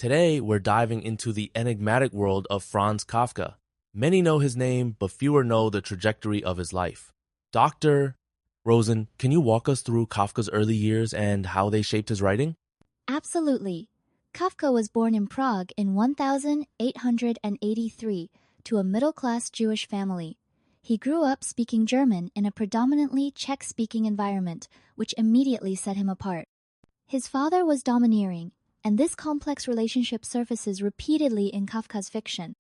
Today, we're diving into the enigmatic world of Franz Kafka. Many know his name, but fewer know the trajectory of his life. Dr. Rosen, can you walk us through Kafka's early years and how they shaped his writing? Absolutely. Kafka was born in Prague in 1883 to a middle-class Jewish family. He grew up speaking German in a predominantly Czech-speaking environment, which immediately set him apart. His father was domineering, and this complex relationship surfaces repeatedly in Kafka's fiction.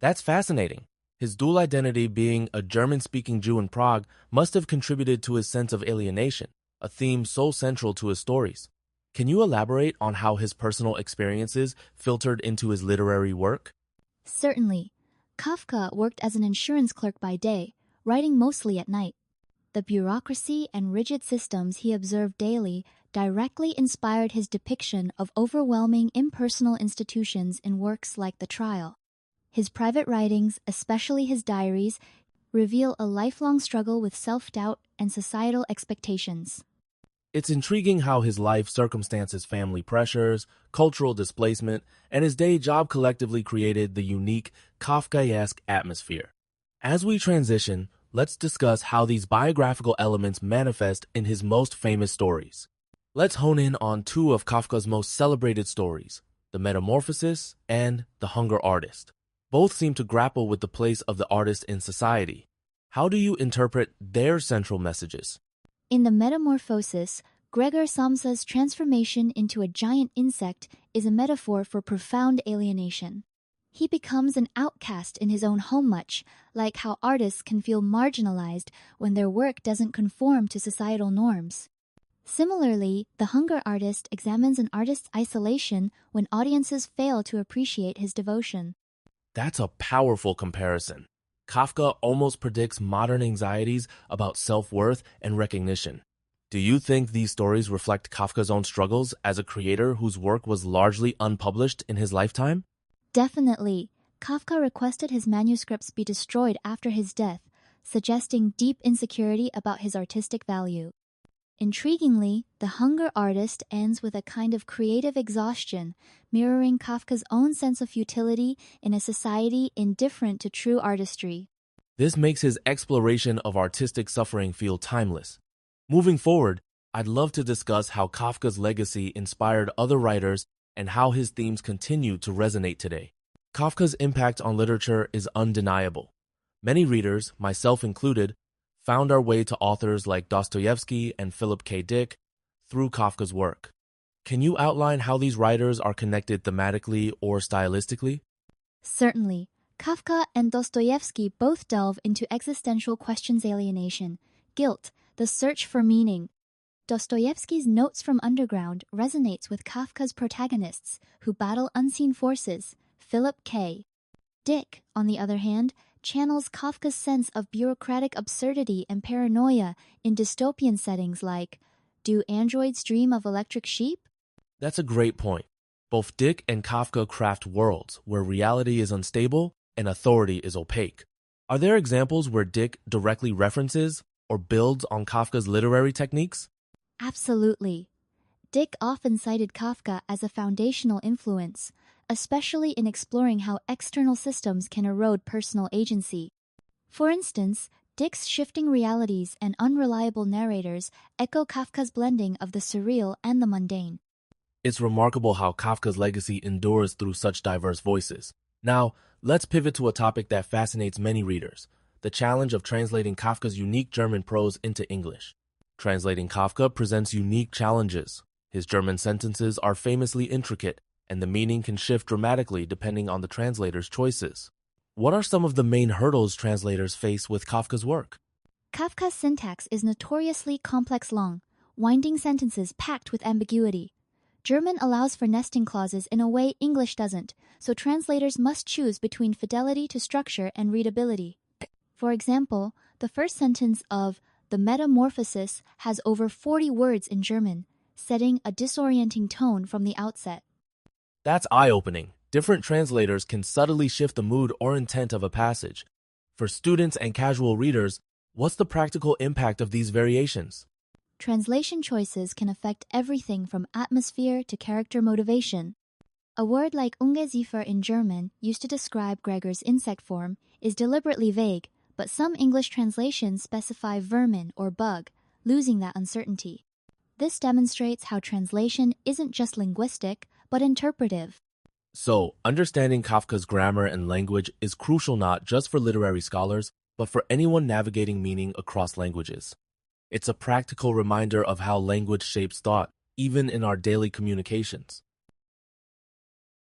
That's fascinating. His dual identity, being a German-speaking Jew in Prague, must have contributed to his sense of alienation, a theme so central to his stories. Can you elaborate on how his personal experiences filtered into his literary work? Certainly. Kafka worked as an insurance clerk by day, writing mostly at night. The bureaucracy and rigid systems he observed daily directly inspired his depiction of overwhelming impersonal institutions in works like The Trial. His private writings, especially his diaries, reveal a lifelong struggle with self-doubt and societal expectations. It's intriguing how his life circumstances, family pressures, cultural displacement, and his day job collectively created the unique Kafkaesque atmosphere. As we transition, let's discuss how these biographical elements manifest in his most famous stories. Let's hone in on two of Kafka's most celebrated stories, The Metamorphosis and The Hunger Artist. Both seem to grapple with the place of the artist in society. How do you interpret their central messages? In The Metamorphosis, Gregor Samsa's transformation into a giant insect is a metaphor for profound alienation. He becomes an outcast in his own home, much like how artists can feel marginalized when their work doesn't conform to societal norms. Similarly, The Hunger Artist examines an artist's isolation when audiences fail to appreciate his devotion. That's a powerful comparison. Kafka almost predicts modern anxieties about self-worth and recognition. Do you think these stories reflect Kafka's own struggles as a creator whose work was largely unpublished in his lifetime? Definitely. Kafka requested his manuscripts be destroyed after his death, suggesting deep insecurity about his artistic value. Intriguingly, The Hunger Artist ends with a kind of creative exhaustion, mirroring Kafka's own sense of futility in a society indifferent to true artistry. This makes his exploration of artistic suffering feel timeless. Moving forward, I'd love to discuss how Kafka's legacy inspired other writers and how his themes continue to resonate today. Kafka's impact on literature is undeniable. Many readers, myself included, found our way to authors like Dostoevsky and Philip K. Dick through Kafka's work. Can you outline how these writers are connected thematically or stylistically? Certainly. Kafka and Dostoevsky both delve into existential questions: alienation, guilt, the search for meaning. Dostoevsky's Notes from Underground resonates with Kafka's protagonists who battle unseen forces, Philip K. Dick, on the other hand, channels Kafka's sense of bureaucratic absurdity and paranoia in dystopian settings like Do Androids Dream of Electric Sheep? That's a great point. Both Dick and Kafka craft worlds where reality is unstable and authority is opaque. Are there examples where Dick directly references or builds on Kafka's literary techniques? Absolutely. Dick often cited Kafka as a foundational influence, especially in exploring how external systems can erode personal agency. For instance, Dick's shifting realities and unreliable narrators echo Kafka's blending of the surreal and the mundane. It's remarkable how Kafka's legacy endures through such diverse voices. Now, let's pivot to a topic that fascinates many readers, the challenge of translating Kafka's unique German prose into English. Translating Kafka presents unique challenges. His German sentences are famously intricate, and the meaning can shift dramatically depending on the translator's choices. What are some of the main hurdles translators face with Kafka's work? Kafka's syntax is notoriously complex, long, winding sentences packed with ambiguity. German allows for nesting clauses in a way English doesn't, so translators must choose between fidelity to structure and readability. For example, the first sentence of The Metamorphosis has over 40 words in German, setting a disorienting tone from the outset. That's eye-opening. Different translators can subtly shift the mood or intent of a passage. For students and casual readers, what's the practical impact of these variations? Translation choices can affect everything from atmosphere to character motivation. A word like Ungeziefer in German, used to describe Gregor's insect form, is deliberately vague, but some English translations specify vermin or bug, losing that uncertainty. This demonstrates how translation isn't just linguistic, but interpretive. So, understanding Kafka's grammar and language is crucial not just for literary scholars, but for anyone navigating meaning across languages. It's a practical reminder of how language shapes thought, even in our daily communications.